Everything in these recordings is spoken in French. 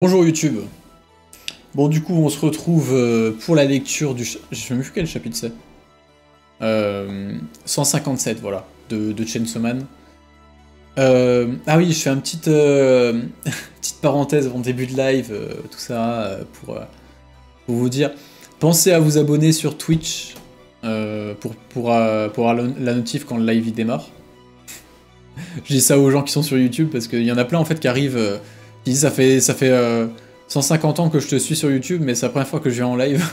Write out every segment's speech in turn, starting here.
Bonjour YouTube. Bon du coup on se retrouve pour la lecture du... Je sais même plus quel chapitre c'est. 157 voilà, de Chainsaw Man. Ah oui, je fais une petite, petite parenthèse avant le début de live, tout ça, pour vous dire. Pensez à vous abonner sur Twitch pour avoir la notif quand le live il démarre. Je dis ça aux gens qui sont sur YouTube parce qu'il y en a plein en fait qui arrivent... qui disent ça fait 150 ans que je te suis sur YouTube, mais c'est la première fois que je viens en live.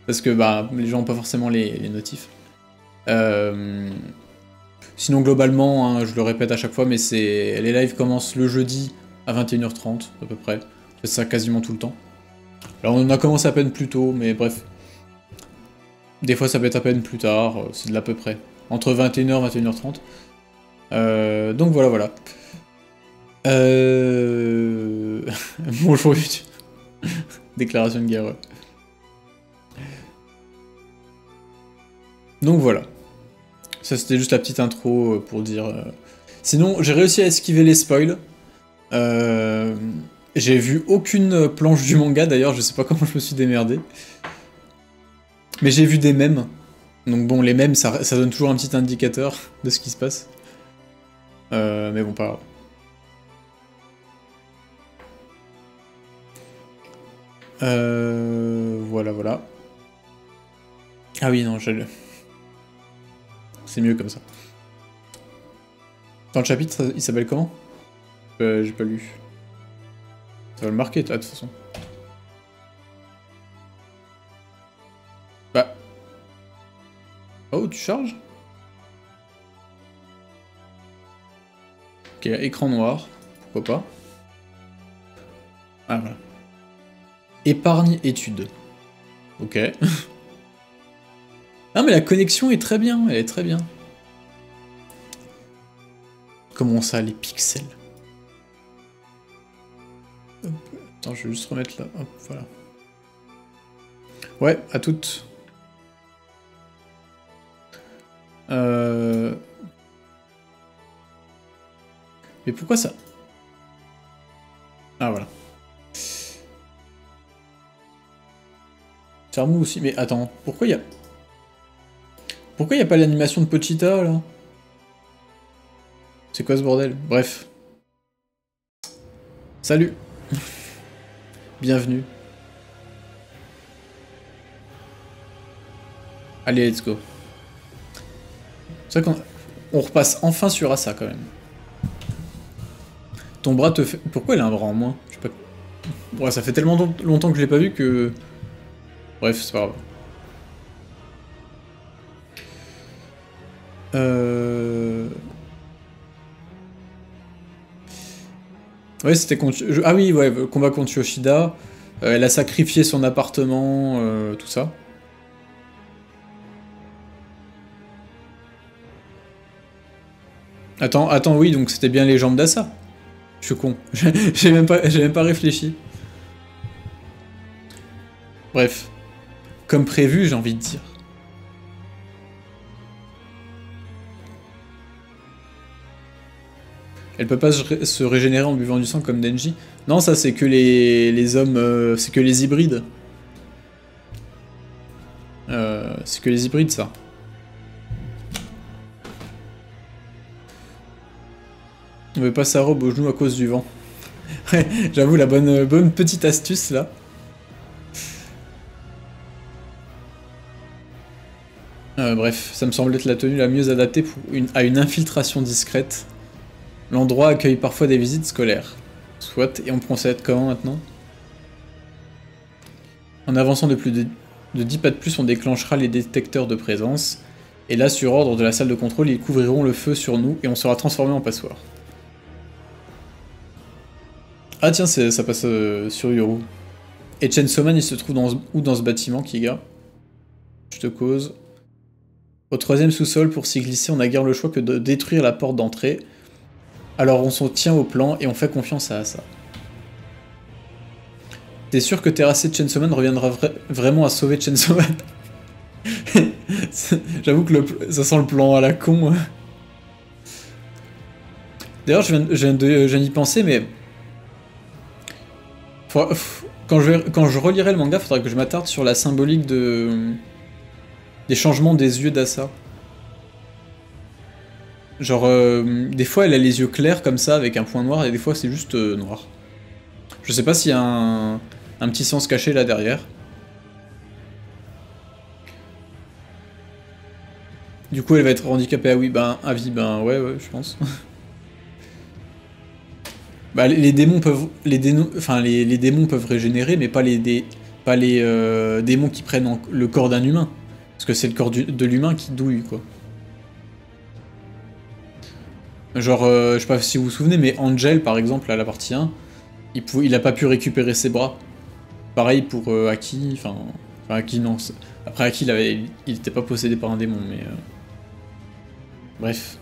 Parce que bah, les gens n'ont pas forcément les notifs. Sinon, globalement, hein, je le répète à chaque fois, mais les lives commencent le jeudi à 21h30, à peu près. Je fais ça quasiment tout le temps. Alors, on a commencé à peine plus tôt, mais bref. Des fois, ça peut être à peine plus tard, c'est de l'à peu près. Entre 21h et 21h30. Donc voilà, voilà. Bonjour YouTube. Déclaration de guerre. Donc voilà. Ça c'était juste la petite intro pour dire... Sinon, j'ai réussi à esquiver les spoils. J'ai vu aucune planche du manga d'ailleurs, je sais pas comment je me suis démerdé. Mais j'ai vu des mèmes. Donc bon, les mèmes ça donne toujours un petit indicateur de ce qui se passe. Mais bon, pas grave. Voilà, voilà. Ah oui, non, c'est mieux comme ça. Dans le chapitre, il s'appelle comment? J'ai pas lu. Ça va le marquer, toi, de toute façon. Bah. Oh, tu charges? Ok, écran noir. Pourquoi pas? Ah, voilà. Épargne étude. Ok. Non mais la connexion est très bien, elle est très bien. Comment ça, les pixels? Hop. Attends, je vais juste remettre là. Hop, voilà. Ouais, à toutes. Mais pourquoi ça? Ah voilà. Ça remue aussi, mais attends, pourquoi il y a... Pourquoi il n'y a pas l'animation de Pochita, là? C'est quoi ce bordel? Bref. Salut. Bienvenue. Allez, let's go. C'est vrai qu'on repasse enfin sur Asa, quand même. Ton bras te fait... Pourquoi il a un bras en moins? Je sais pas... Ouais, ça fait tellement longtemps que je l'ai pas vu que... Bref, c'est pas grave. Ouais, c'était contre... Ah oui, ouais, combat contre Yoshida. Elle a sacrifié son appartement, tout ça. Attends, oui, donc c'était bien les jambes d'Asa. Je suis con. J'ai même pas réfléchi. Bref. Comme prévu, j'ai envie de dire. Elle peut pas se régénérer en buvant du sang comme Denji. Non, ça c'est que les hommes... c'est que les hybrides. C'est que les hybrides, ça. On met pas sa robe au genou à cause du vent. Ouais, j'avoue, la bonne petite astuce, là. Bref, ça me semble être la tenue la mieux adaptée à une infiltration discrète. L'endroit accueille parfois des visites scolaires. Soit, et on procède comment maintenant? En avançant de plus de 10 pas de plus, on déclenchera les détecteurs de présence. Et là, sur ordre de la salle de contrôle, ils couvriront le feu sur nous et on sera transformé en passoire. Ah tiens, ça passe sur Yoru. Et Chainsaw Man, il se trouve dans ce bâtiment, Kiga? Je te cause. Au troisième sous-sol, pour s'y glisser, on n'a guère le choix que de détruire la porte d'entrée. Alors on s'en tient au plan et on fait confiance à Asa. T'es sûr que terrasser Chainsaw Man reviendra vraiment à sauver Chainsaw Man? J'avoue que ça sent le plan à la con. D'ailleurs, je viens d'y penser, mais... Quand je relirai le manga, faudra que je m'attarde sur la symbolique des changements des yeux d'Asa. Genre, des fois elle a les yeux clairs comme ça, avec un point noir, et des fois c'est juste noir. Je sais pas s'il y a un petit sens caché là derrière. Du coup elle va être handicapée à vie, ben ouais, je pense. Bah les démons peuvent... les démons peuvent régénérer, mais pas les démons qui prennent le corps d'un humain. Parce que c'est le corps de l'humain qui douille, quoi. Genre, je sais pas si vous vous souvenez, mais Angel, par exemple, à la partie 1, il a pas pu récupérer ses bras. Pareil pour Aki, enfin Aki, non. Après Aki, il était pas possédé par un démon, mais... Bref.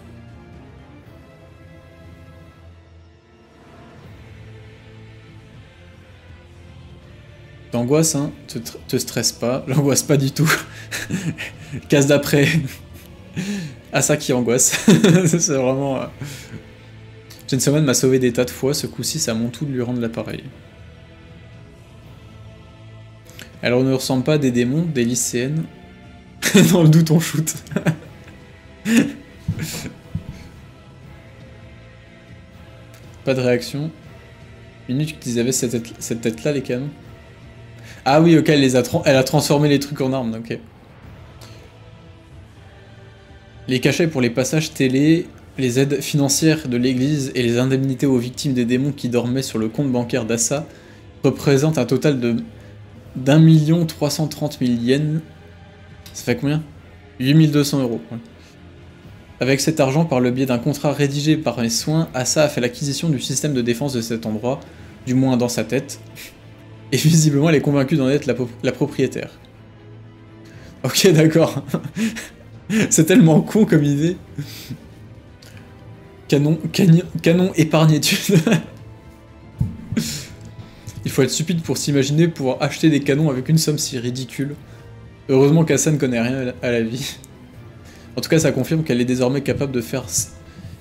T'angoisses, hein, te stresse pas, l'angoisse pas du tout. Case d'après. Ah ça qui angoisse. C'est vraiment... Chainsaw m'a sauvé des tas de fois, ce coup-ci c'est à mon tour de lui rendre l'appareil. Alors on ne ressemble pas à des démons, des lycéennes. Dans le doute on shoot. Pas de réaction. Minute qu'ils avaient cette tête-là, les canons. Ah oui, ok, elle a transformé les trucs en armes, ok. Les cachets pour les passages télé, les aides financières de l'église et les indemnités aux victimes des démons qui dormaient sur le compte bancaire d'Asa représentent un total de d'1 330 000 yens. Ça fait combien? 8200 €. Ouais. Avec cet argent, par le biais d'un contrat rédigé par mes soins, Asa a fait l'acquisition du système de défense de cet endroit, du moins dans sa tête. Et visiblement, elle est convaincue d'en être la propriétaire. Ok, d'accord. C'est tellement con comme idée. Canon épargne-études. Il faut être stupide pour s'imaginer pouvoir acheter des canons avec une somme si ridicule. Heureusement qu'Asa ne connaît rien à la vie. En tout cas, ça confirme qu'elle est désormais capable de faire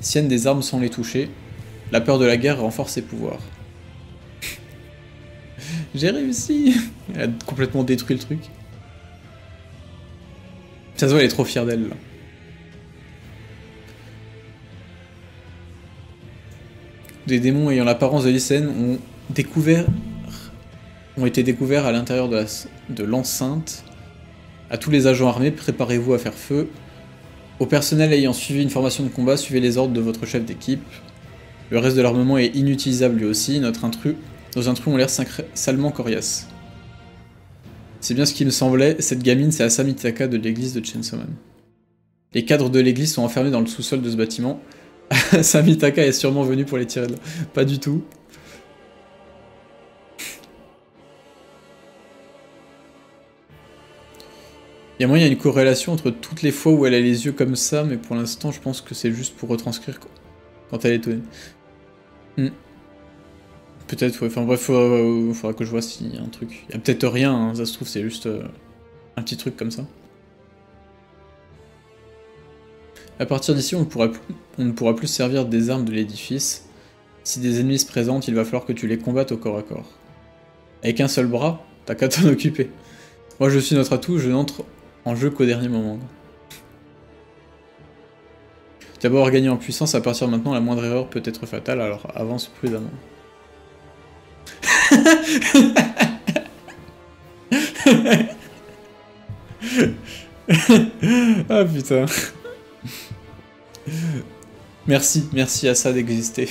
sienne des armes sans les toucher. La peur de la guerre renforce ses pouvoirs. J'ai réussi. Elle a complètement détruit le truc. Ça se voit, elle est trop fière d'elle, là. Des démons ayant l'apparence de lycéennes ont été découverts à l'intérieur de l'enceinte. À tous les agents armés, préparez-vous à faire feu. Au personnel ayant suivi une formation de combat, suivez les ordres de votre chef d'équipe. Le reste de l'armement est inutilisable lui aussi. Nos intrus ont l'air salement coriaces. C'est bien ce qui me semblait, cette gamine c'est Asa Mitaka de l'église de Chainsaw Man. Les cadres de l'église sont enfermés dans le sous-sol de ce bâtiment. Asa Mitaka est sûrement venu pour les tirer de là. Pas du tout. Il y a moyen, il y a une corrélation entre toutes les fois où elle a les yeux comme ça, mais pour l'instant je pense que c'est juste pour retranscrire quand elle est étonnée. Peut-être, ouais. Enfin bref, faudra que je vois s'il y a un truc. Il y a peut-être rien, hein. Ça se trouve c'est juste un petit truc comme ça. À partir d'ici, on ne pourra plus servir des armes de l'édifice. Si des ennemis se présentent, il va falloir que tu les combattes au corps à corps. Avec un seul bras, t'as qu'à t'en occuper. Moi je suis notre atout, je n'entre en jeu qu'au dernier moment. D'abord gagner en puissance, à partir de maintenant, la moindre erreur peut être fatale, alors avance prudemment. Ah putain. Merci à ça d'exister.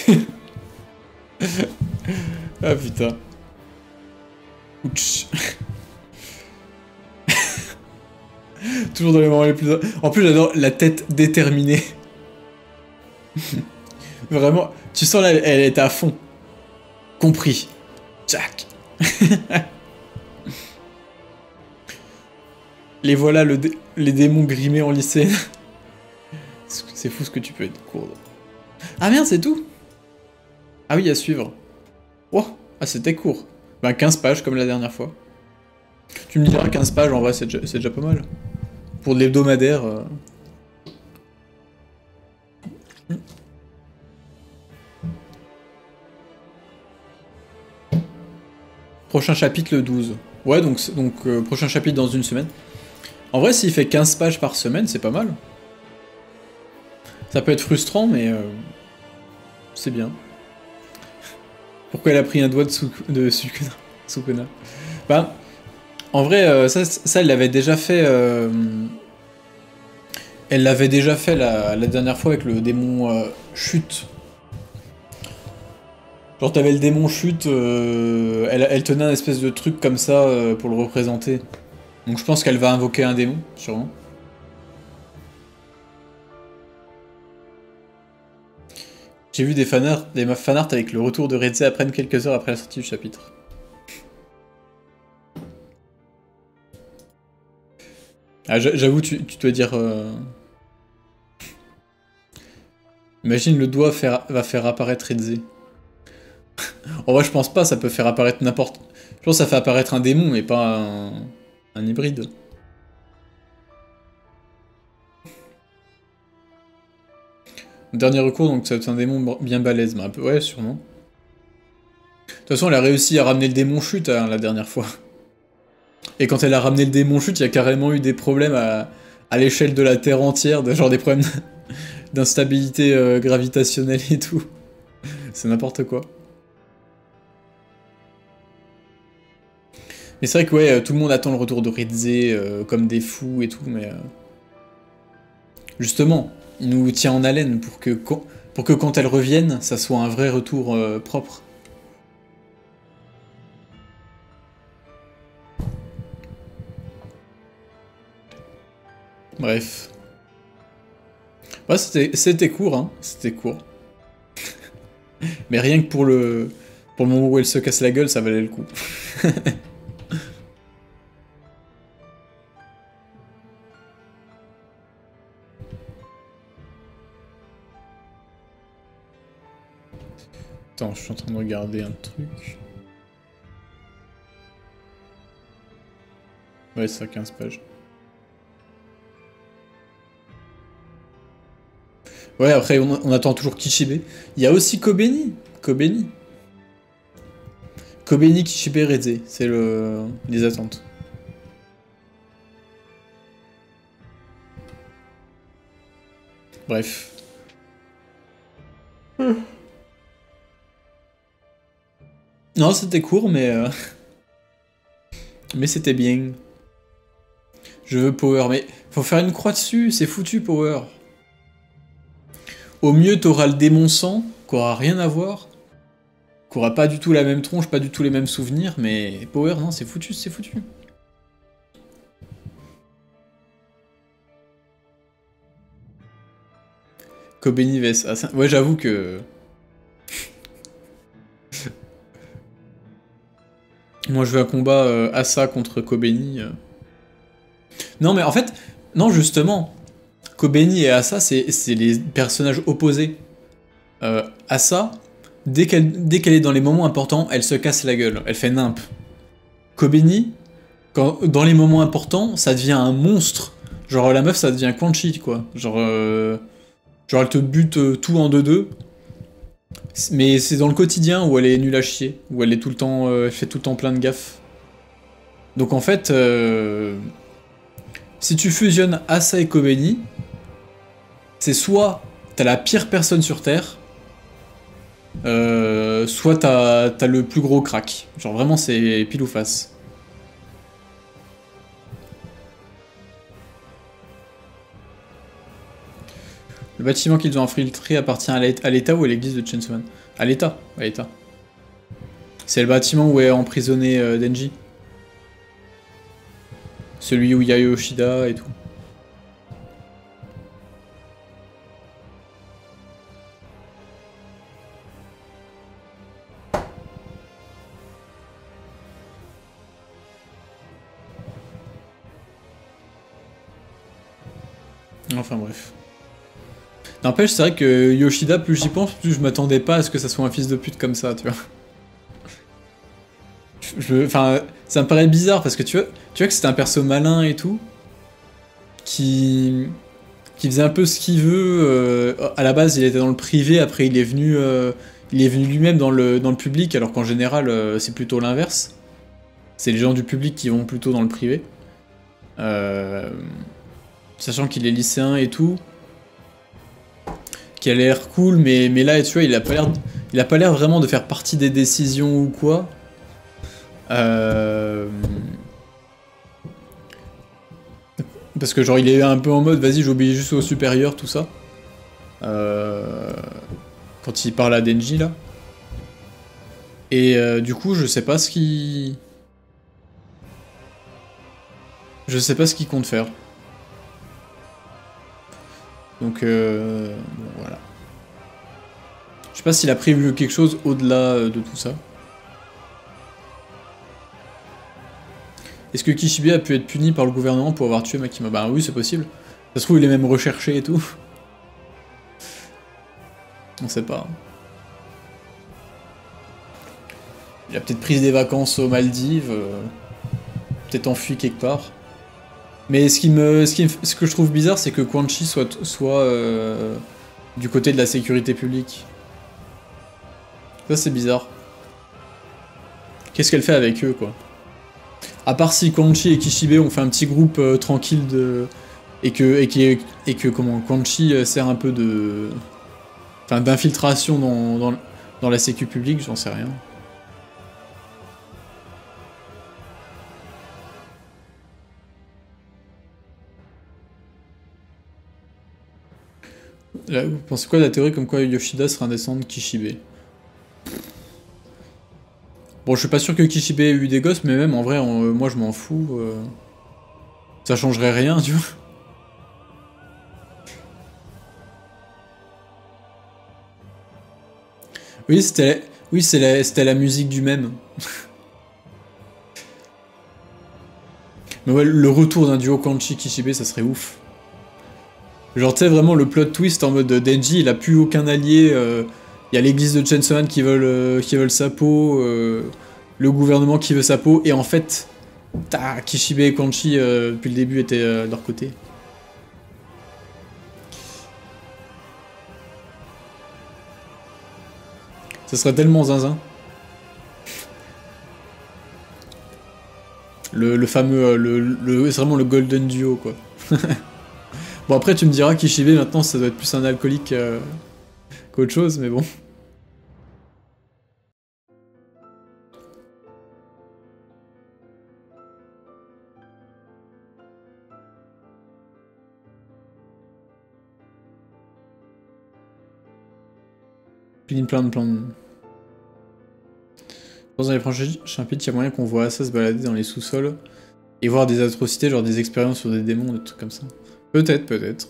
Ah putain. Ouch. Toujours dans les moments les plus... En plus j'adore la tête déterminée. Vraiment, tu sens là, elle est à fond. Compris. Jack. Les voilà, les démons grimés en lycée. C'est fou ce que tu peux être court. Ah merde, c'est tout. Ah oui, à suivre. Oh, ah c'était court. Bah 15 pages comme la dernière fois. Tu me diras 15 pages, en vrai c'est déjà pas mal. Pour de l'hebdomadaire... Prochain chapitre le 12. Ouais, donc prochain chapitre dans une semaine. En vrai, s'il fait 15 pages par semaine, c'est pas mal. Ça peut être frustrant, mais c'est bien. Pourquoi elle a pris un doigt de Sukuna? Bah, en vrai, ça elle l'avait déjà fait. Elle l'avait déjà fait la dernière fois avec le démon chute. Genre t'avais le démon chute, elle tenait un espèce de truc comme ça pour le représenter. Donc je pense qu'elle va invoquer un démon, sûrement. J'ai vu des fanarts avec le retour de Redze à peine quelques heures après la sortie du chapitre. Ah, j'avoue, tu dois dire... Imagine le doigt va faire apparaître Redze. En vrai, je pense pas, ça peut faire apparaître n'importe... Je pense que ça fait apparaître un démon, mais pas un hybride. Dernier recours, donc c'est un démon bien balèze, mais un peu... Ouais, sûrement. De toute façon, elle a réussi à ramener le démon chute hein, la dernière fois. Et quand elle a ramené le démon chute, il y a carrément eu des problèmes à l'échelle de la Terre entière, genre des problèmes d'instabilité gravitationnelle et tout. C'est n'importe quoi. Mais c'est vrai que ouais, tout le monde attend le retour de Redze comme des fous et tout, mais... Justement, il nous tient en haleine pour que quand elle revienne, ça soit un vrai retour propre. Bref. Ouais, c'était court, hein. C'était court. Mais rien que pour le moment où elle se casse la gueule, ça valait le coup. Attends, je suis en train de regarder un truc. Ouais, c'est ça, 15 pages. Ouais, après, on attend toujours Kishibe. Il y a aussi Kobeni. Kobeni, Kishibe, Redze. C'est les attentes. Bref. Non, c'était court, mais c'était bien. Je veux Power, mais faut faire une croix dessus, c'est foutu Power. Au mieux, t'auras le démon sang, qu'aura rien à voir, qu'aura pas du tout la même tronche, pas du tout les mêmes souvenirs, mais Power, non, c'est foutu, c'est foutu. Kobeni vs Asa. Ouais, j'avoue que... Moi, je veux un combat Asa contre Kobeni. Non, mais en fait, non, justement, Kobeni et Asa, c'est les personnages opposés. Asa, dès qu'elle est dans les moments importants, elle se casse la gueule, elle fait nimp. Kobeni, dans les moments importants, ça devient un monstre. Genre la meuf, ça devient Quan Chi, quoi. Genre elle te bute tout en 2-2. Mais c'est dans le quotidien où elle est nulle à chier, où elle est tout le temps, elle fait tout le temps plein de gaffes. Donc en fait, si tu fusionnes Asa et Kobeni, c'est soit t'as la pire personne sur Terre, soit t'as le plus gros crack. Genre vraiment c'est pile ou face. Le bâtiment qu'ils ont infiltré appartient à l'État ou à l'église de Chainsaw Man? À l'État, à l'État. C'est le bâtiment où est emprisonné Denji. Celui où il y a Yoshida et tout. Enfin bref. N'empêche, c'est vrai que Yoshida, plus j'y pense, plus je m'attendais pas à ce que ça soit un fils de pute comme ça, tu vois. Enfin, ça me paraît bizarre parce que tu vois que c'était un perso malin et tout, qui faisait un peu ce qu'il veut. À la base, il était dans le privé, après il est venu lui-même dans le public, alors qu'en général, c'est plutôt l'inverse. c'est les gens du public qui vont plutôt dans le privé. Sachant qu'il est lycéen et tout, qui a l'air cool, mais là, tu vois, il a pas l'air vraiment de faire partie des décisions ou quoi. Parce que genre, il est un peu en mode, vas-y, j'obéis juste au supérieur, tout ça. Quand il parle à Denji, là. Et du coup, je sais pas ce qu'il... Je sais pas ce qu'il compte faire. Donc, bon, voilà. Je sais pas s'il a prévu quelque chose au-delà de tout ça. Est-ce que Kishibe a pu être puni par le gouvernement pour avoir tué Makima? Bah oui, c'est possible. Ça se trouve, il est même recherché et tout. On sait pas. Il a peut-être pris des vacances aux Maldives. Peut-être enfui quelque part. Mais ce que je trouve bizarre, c'est que Quan Chi soit du côté de la sécurité publique. Ça, c'est bizarre. Qu'est-ce qu'elle fait avec eux, quoi? À part si Quan Chi et Kishibe ont fait un petit groupe tranquille de... Et que comment, Quan Chi sert un peu de... Enfin, d'infiltration dans la sécu publique, j'en sais rien. Là, vous pensez quoi de la théorie comme quoi Yoshida sera un descendant de Kishibe? Bon, je suis pas sûr que Kishibe ait eu des gosses, mais même en vrai, moi je m'en fous. Ça changerait rien, tu vois. Oui, c'était la musique du même. Mais ouais, le retour d'un duo Kanchi-Kishibe, ça serait ouf. Genre, tu sais, vraiment le plot twist en mode Denji, il a plus aucun allié. Il y a l'église de Chainsaw Man qui veulent sa peau, le gouvernement qui veut sa peau, et en fait, Kishibe et Kanchi, depuis le début, étaient de leur côté. Ça serait tellement zinzin. Le fameux, c'est vraiment le golden duo, quoi. Bon, après, tu me diras Kishibe, maintenant, ça doit être plus un alcoolique qu'autre chose, mais bon. Plein de plans. Dans les prochains chapitres, il y a moyen qu'on voit ça se balader dans les sous-sols et voir des atrocités, genre des expériences sur des démons, des trucs comme ça. Peut-être, peut-être.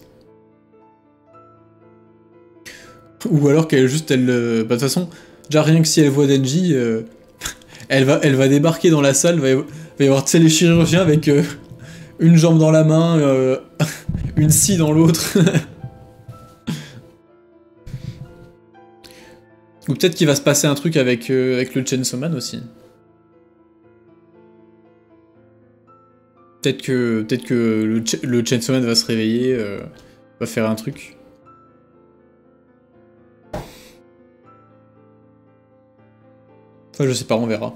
Ou alors qu'elle juste, bah, de toute façon, déjà rien que si elle voit Denji, elle va débarquer dans la salle, va y avoir, tu sais, les chirurgiens avec une jambe dans la main, une scie dans l'autre. Ou peut-être qu'il va se passer un truc avec le Chainsaw Man aussi. Peut-être que le Chainsaw Man va se réveiller, va faire un truc. Enfin, je sais pas, on verra.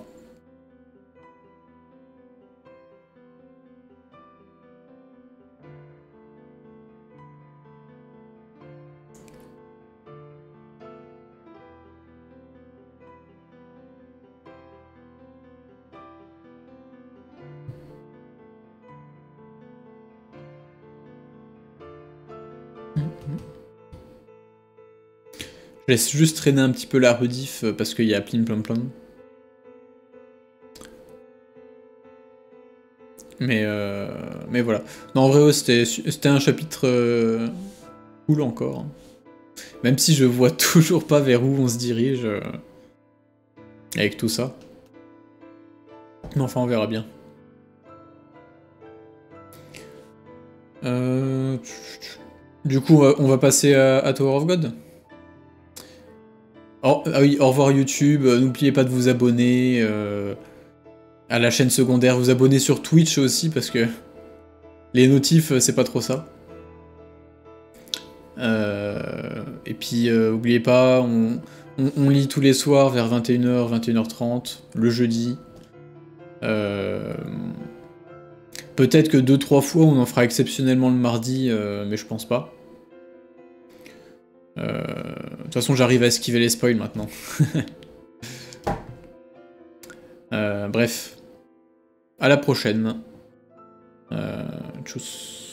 Je laisse juste traîner un petit peu la rediff parce qu'il y a plein. Mais voilà. Non, en vrai, ouais, c'était un chapitre cool encore. Même si je vois toujours pas vers où on se dirige avec tout ça. Mais enfin, on verra bien. Du coup, on va passer à Tower of God. Ah oui, au revoir YouTube, n'oubliez pas de vous abonner à la chaîne secondaire, vous abonner sur Twitch aussi, parce que les notifs, c'est pas trop ça. Et puis, n'oubliez pas, on lit tous les soirs vers 21h, 21h30, le jeudi. Peut-être que 2-3 fois on en fera exceptionnellement le mardi, mais je pense pas. De toute façon j'arrive à esquiver les spoils maintenant. Bref. À la prochaine. Tchuss.